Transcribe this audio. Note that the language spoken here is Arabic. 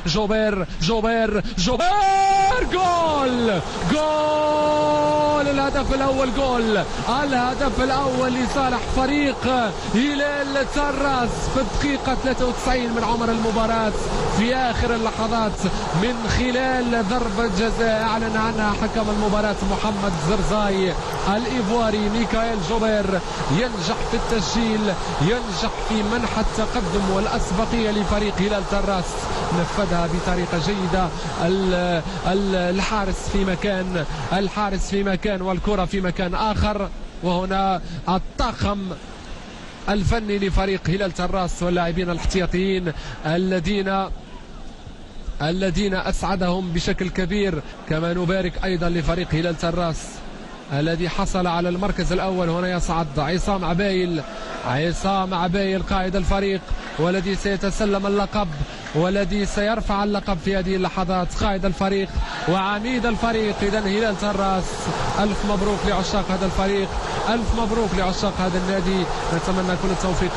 جوبير جوبير جوبير، جول جول، الهدف الأول، جول الهدف الأول لصالح فريق هلال طراس في الدقيقة 93 من عمر المباراة، في آخر اللحظات من خلال ضربة جزاء أعلن عنها حكم المباراة محمد زرزاي. الإيفواري ميكائيل جوبير ينجح في التسجيل، ينجح في منح التقدم والأسبقية لفريق هلال طراس، نفذها بطريقة جيدة. الحارس في مكان، الحارس في مكان والكرة في مكان آخر، وهنا الطاقم الفني لفريق هلال طراس واللاعبين الاحتياطيين الذين أسعدهم بشكل كبير. كما نبارك أيضا لفريق هلال طراس الذي حصل على المركز الأول. هنا يصعد عصام عبايل، عصام عبايل قائد الفريق والذي سيتسلم اللقب والذي سيرفع اللقب في هذه اللحظات، قائد الفريق وعميد الفريق. إذا هلال طراس، ألف مبروك لعشاق هذا الفريق، ألف مبروك لعشاق هذا النادي، نتمنى كل التوفيق